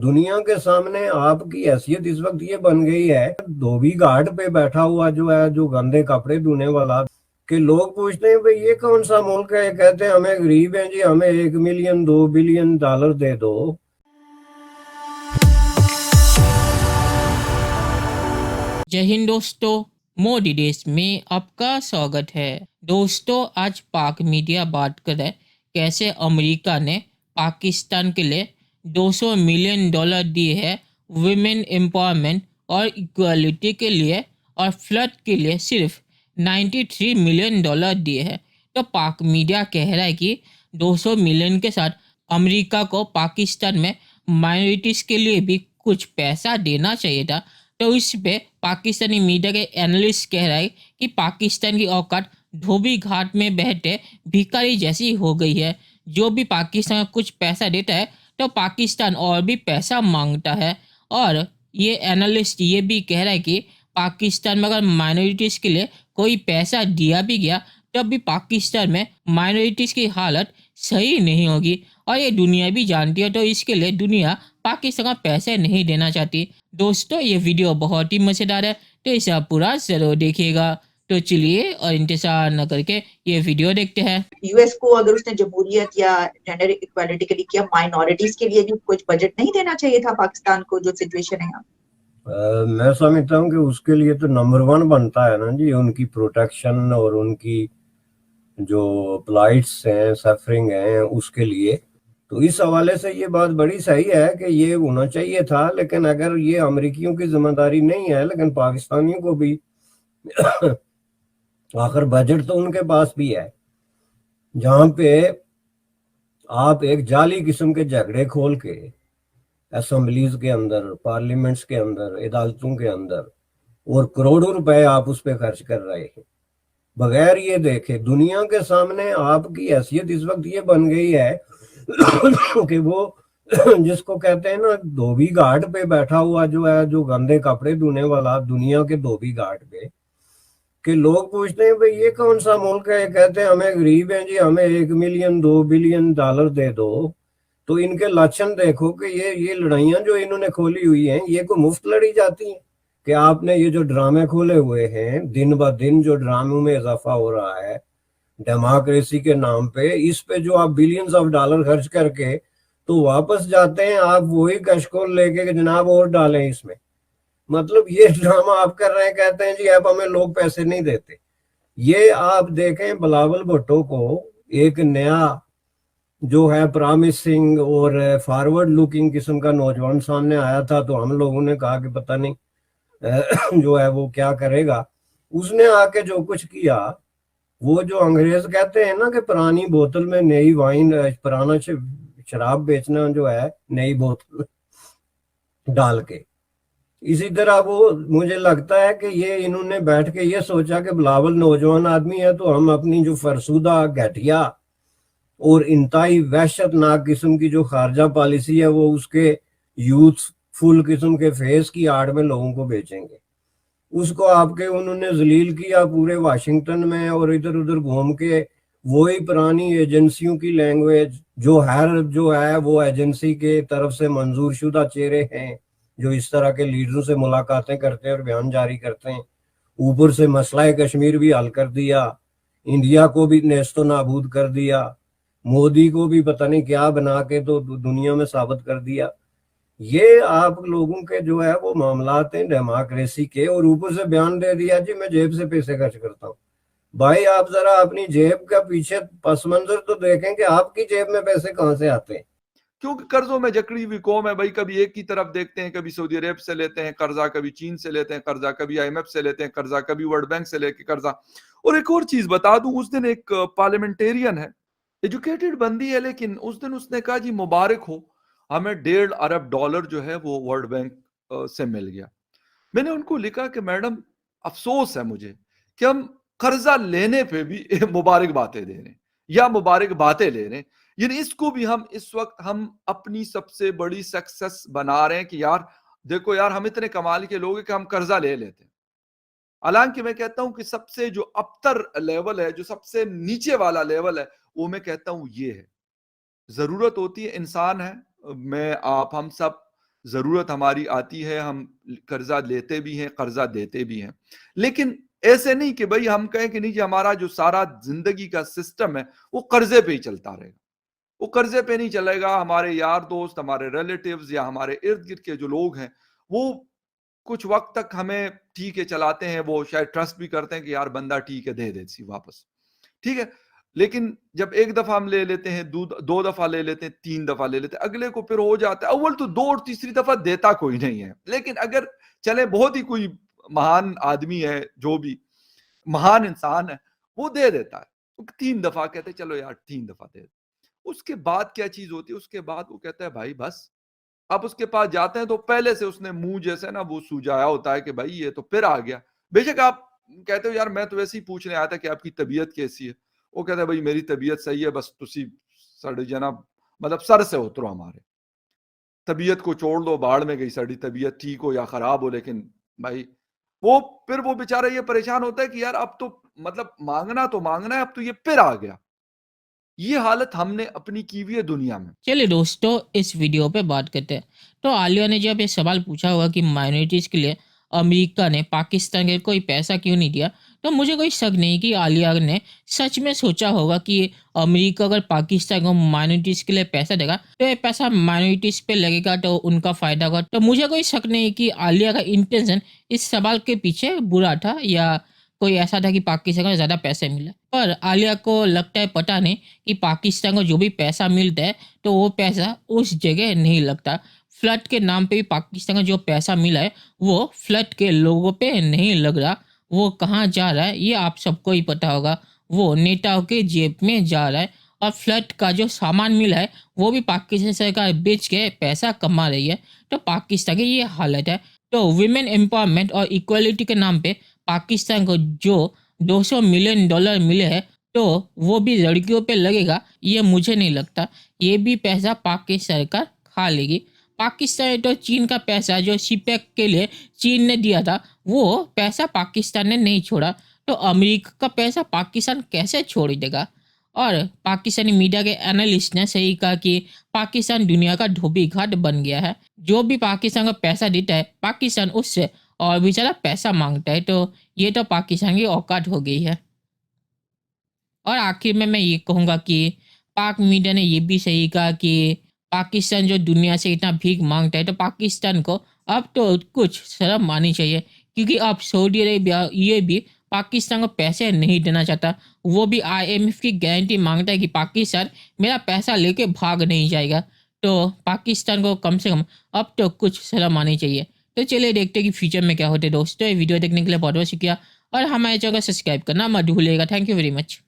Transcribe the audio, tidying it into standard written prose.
दुनिया के सामने आपकी हैसियत इस वक्त ये बन गई है, धोबी घाट पे बैठा हुआ जो है, जो गंदे कपड़े धोने वाला, कि लोग पूछते हैं भाई ये कौन सा मुल्क है, कहते हैं हमें गरीब हैं जी, हमें 1 मिलियन $2 बिलियन दे दो। जय हिंद दोस्तों, मोदी देश में आपका स्वागत है। दोस्तों, आज पाक मीडिया बात करें कैसे अमेरिका ने पाकिस्तान के लिए $200 मिलियन दिए हैं वुमेन एम्पावरमेंट और इक्वालिटी के लिए, और फ्लड के लिए सिर्फ $93 मिलियन दिए हैं। तो पाक मीडिया कह रहा है कि 200 मिलियन के साथ अमेरिका को पाकिस्तान में माइनॉरिटीज़ के लिए भी कुछ पैसा देना चाहिए था। तो इस पे पाकिस्तानी मीडिया के एनालिस्ट कह रहा है कि पाकिस्तान की औकात धोबी घाट में बैठे भिखारी जैसी हो गई है। जो भी पाकिस्तान को कुछ पैसा देता है तो पाकिस्तान और भी पैसा मांगता है। और ये एनालिस्ट ये भी कह रहा है कि पाकिस्तान में अगर माइनॉरिटीज़ के लिए कोई पैसा दिया भी गया तब भी पाकिस्तान में माइनॉरिटीज़ की हालत सही नहीं होगी, और ये दुनिया भी जानती है। तो इसके लिए दुनिया पाकिस्तान को पैसे नहीं देना चाहती। दोस्तों, ये वीडियो बहुत ही मज़ेदार है, तो इसे आप पूरा ज़रूर देखिएगा। तो चलिए और इंतजार न करके ये वीडियो देखते हैं। यूएस को अगर उसने जमहूरियत या जेंडर इक्वालिटी के लिए किया, माइनॉरिटीज के लिए भी कुछ बजट नहीं देना चाहिए था पाकिस्तान को, जो सिचुएशन है यहाँ? मैं समझता हूँ कि उसके लिए तो नंबर 1 बनता है ना जी, उनकी प्रोटेक्शन और उनकी जो प्लाइट्स हैं, सफरिंग हैं, उसके लिए। तो इस हवाले से ये बात बड़ी सही है कि ये होना चाहिए था, लेकिन अगर ये अमेरिकियों की जिम्मेदारी नहीं है, लेकिन पाकिस्तानियों को भी आखिर बजट तो उनके पास भी है, जहां पे आप एक जाली किस्म के झगड़े खोल के असेंबलीज के अंदर, पार्लियामेंट्स के अंदर, अदालतों के अंदर, और करोड़ों रुपए आप उस पर खर्च कर रहे हैं, बगैर ये देखे। दुनिया के सामने आपकी हैसियत इस वक्त ये बन गई है कि वो जिसको कहते हैं ना, धोबी घाट पे बैठा हुआ जो है, जो गंदे कपड़े धोने वाला, दुनिया के धोबी घाट पे, कि लोग पूछते हैं भाई ये कौन सा मुल्क है, कहते हैं हमें गरीब हैं जी, हमें 1 मिलियन $2 बिलियन दे दो। तो इनके लक्षण देखो कि ये लड़ाइयां जो इन्होंने खोली हुई हैं, ये को मुफ्त लड़ी जाती हैं। कि आपने ये जो ड्रामे खोले हुए हैं, दिन ब दिन जो ड्रामों में इजाफा हो रहा है डेमोक्रेसी के नाम पे, इस पे जो आप बिलियंस ऑफ डॉलर खर्च करके तो वापस जाते हैं आप वही कशकोल लेके कि जनाब और डालें इसमें। मतलब ये ड्रामा आप कर रहे हैं, कहते हैं जी अब हमें लोग पैसे नहीं देते। ये आप देखें, बिलावल भुट्टो को एक नया जो है प्रॉमिसिंग और फॉरवर्ड लुकिंग किस्म का नौजवान सामने आया था, तो हम लोगों ने कहा कि पता नहीं जो है वो क्या करेगा। उसने आके जो कुछ किया, वो जो अंग्रेज कहते हैं ना कि पुरानी बोतल में नई वाइन, पुराना शराब बेचना जो है नई बोतल डाल के, इसी तरह वो, मुझे लगता है कि ये इन्होंने बैठ के ये सोचा कि बिलावल नौजवान आदमी है, तो हम अपनी जो फरसुदा, घटिया और इंतहाई वहशतनाक किस्म की जो खारजा पॉलिसी है, वो उसके यूथफुल किस्म के फेस की आड़ में लोगों को बेचेंगे। उसको आपके उन्होंने जलील किया पूरे वाशिंगटन में, और इधर उधर घूम के वही पुरानी एजेंसियों की लैंग्वेज, जो हर जो है वो एजेंसी के तरफ से मंजूर शुदा चेहरे हैं, जो इस तरह के लीडरों से मुलाकातें करते हैं और बयान जारी करते हैं। ऊपर से मसला कश्मीर भी हल कर दिया, इंडिया को भी नेस्तो नाबूद कर दिया, मोदी को भी पता नहीं क्या बना के तो दुनिया में साबित कर दिया। ये आप लोगों के जो है वो मामलात हैं डेमोक्रेसी के, और ऊपर से बयान दे दिया जी मैं जेब से पैसे खर्च करता हूँ। भाई आप जरा अपनी जेब का पीछे पस मंजर तो देखें कि आपकी जेब में पैसे कहां से आते हैं। क्योंकि कर्जों में जकड़ी हुई कौम है भाई। कभी एक की तरफ देखते हैं, कभी सऊदी अरब से लेते हैं कर्जा, कभी चीन से लेते हैं कर्जा, कभी IMF से लेते हैं कर्जा, कभी वर्ल्ड बैंक से लेके कर्जा। और एक और चीज बता दूं, उस दिन एक पार्लियामेंटेरियन है, एजुकेटेड बंदी है, लेकिन उस दिन उसने कहा जी मुबारक हो, हमें $1.5 अरब जो है वो वर्ल्ड बैंक से मिल गया। मैंने उनको लिखा कि मैडम अफसोस है मुझे कि हम कर्जा लेने पे भी मुबारक बातें दे रहे हैं या मुबारक बातें ले रहे हैं। यानी इसको भी हम इस वक्त हम अपनी सबसे बड़ी सक्सेस बना रहे हैं कि यार देखो यार हम इतने कमाल के लोग हैं कि हम कर्जा ले लेते हैं। हालांकि मैं कहता हूं कि सबसे जो अबतर लेवल है, जो सबसे नीचे वाला लेवल है, वो मैं कहता हूं ये है। जरूरत होती है, इंसान है, मैं आप हम सब जरूरत हमारी आती है, हम कर्जा लेते भी हैं, कर्जा देते भी हैं। लेकिन ऐसे नहीं कि भाई हम कहें कि नहीं जी हमारा जो सारा जिंदगी का सिस्टम है वो कर्जे पे ही चलता रहेगा। वो कर्जे पे नहीं चलेगा। हमारे यार दोस्त, हमारे रिलेटिव्स या हमारे इर्द गिर्द के जो लोग हैं वो कुछ वक्त तक हमें ठीक है चलाते हैं, वो शायद ट्रस्ट भी करते हैं कि यार बंदा ठीक है, दे देती वापस, ठीक है। लेकिन जब एक दफा हम ले लेते हैं, दो दफा ले लेते हैं, 3 दफा ले लेते हैं, अगले को फिर हो जाता है। अव्वल तो 2 और तीसरी दफा देता कोई नहीं है। लेकिन अगर चले बहुत ही कोई महान आदमी है, जो भी महान इंसान है, वो दे देता है। वो 3 दफा कहते हैं चलो यार 3 दफा दे। उसके बाद क्या चीज होती है, उसके बाद वो कहता है भाई बस। आप उसके पास जाते हैं तो पहले से उसने मुंह जैसे ना वो सुझाया होता है कि भाई ये तो फिर आ गया। बेशक आप कहते हो यार मैं तो वैसे ही पूछने आया था कि आपकी तबीयत कैसी है। वो कहता है भाई मेरी तबीयत सही है, बस तुसी साढ़े जना मतलब सर से उतरो, हमारे तबीयत को छोड़ दो, बाढ़ में गई साड़ी तबीयत, ठीक हो या खराब हो। लेकिन भाई वो फिर वो बेचारा ये परेशान होता है कि यार अब तो मतलब मांगना तो मांगना है, अब तो ये फिर आ गया। ये हालत हमने अपनी की हुई है दुनिया में। चलिए दोस्तों, इस वीडियो पे बात करते हैं। तो आलिया ने जब ये सवाल पूछा होगा कि माइनॉरिटीज़ के लिए अमेरिका ने पाकिस्तान के कोई पैसा क्यों नहीं दिया, तो मुझे कोई शक नहीं कि आलिया ने सच में सोचा होगा कि अमेरिका अगर पाकिस्तान को माइनॉरिटीज़ के लिए पैसा देगा तो ये पैसा माइनॉरिटीज़ पे लगेगा तो उनका फ़ायदा होगा। तो मुझे कोई शक नहीं कि आलिया का इंटेंशन इस सवाल के पीछे बुरा था या कोई ऐसा था कि पाकिस्तान को ज़्यादा पैसे मिले। पर आलिया को लगता है पता नहीं कि पाकिस्तान को जो भी पैसा मिलता है तो वो पैसा उस जगह नहीं लगता। फ्लड के नाम पे भी पाकिस्तान को जो पैसा मिला है वो फ्लड के लोगों पे नहीं लग रहा। वो कहाँ जा रहा है ये आप सबको ही पता होगा, वो नेताओं के जेब में जा रहा है। और फ्लड का जो सामान मिला है वो भी पाकिस्तान सरकार बेच के पैसा कमा रही है। तो पाकिस्तान की ये हालत है। तो वुमेन एम्पावरमेंट और इक्वलिटी के नाम पे पाकिस्तान को जो $200 मिलियन मिले हैं तो वो भी लड़कियों पे लगेगा, ये मुझे नहीं लगता। ये भी पैसा पाकिस्तान सरकार खा लेगी। पाकिस्तान ने तो चीन का पैसा जो सीपेक के लिए चीन ने दिया था वो पैसा पाकिस्तान ने नहीं छोड़ा, तो अमेरिका का पैसा पाकिस्तान कैसे छोड़ देगा। और पाकिस्तानी मीडिया के एनालिस्ट ने सही कहा कि पाकिस्तान दुनिया का धोबी घाट बन गया है। जो भी पाकिस्तान को पैसा देता है पाकिस्तान उससे और भी ज़्यादा पैसा मांगता है। तो ये तो पाकिस्तान की औकात हो गई है। और आखिर में मैं ये कहूँगा कि पाक मीडिया ने ये भी सही कहा कि पाकिस्तान जो दुनिया से इतना भीख मांगता है तो पाकिस्तान को अब तो कुछ शर्म आनी चाहिए, क्योंकि अब सऊदी अरेबिया ये भी पाकिस्तान को पैसे नहीं देना चाहता। वो भी IMF की गारंटी मांगता है कि पाकिस्तान मेरा पैसा लेके भाग नहीं जाएगा। तो पाकिस्तान को कम से कम अब तो कुछ शर्म आनी चाहिए। तो चलिए देखते हैं कि फ्यूचर में क्या होते हैं। दोस्तों ये वीडियो देखने के लिए बहुत बहुत शुक्रिया और हमारे चैनल को सब्सक्राइब करना मत भूलिएगा। Thank you very much.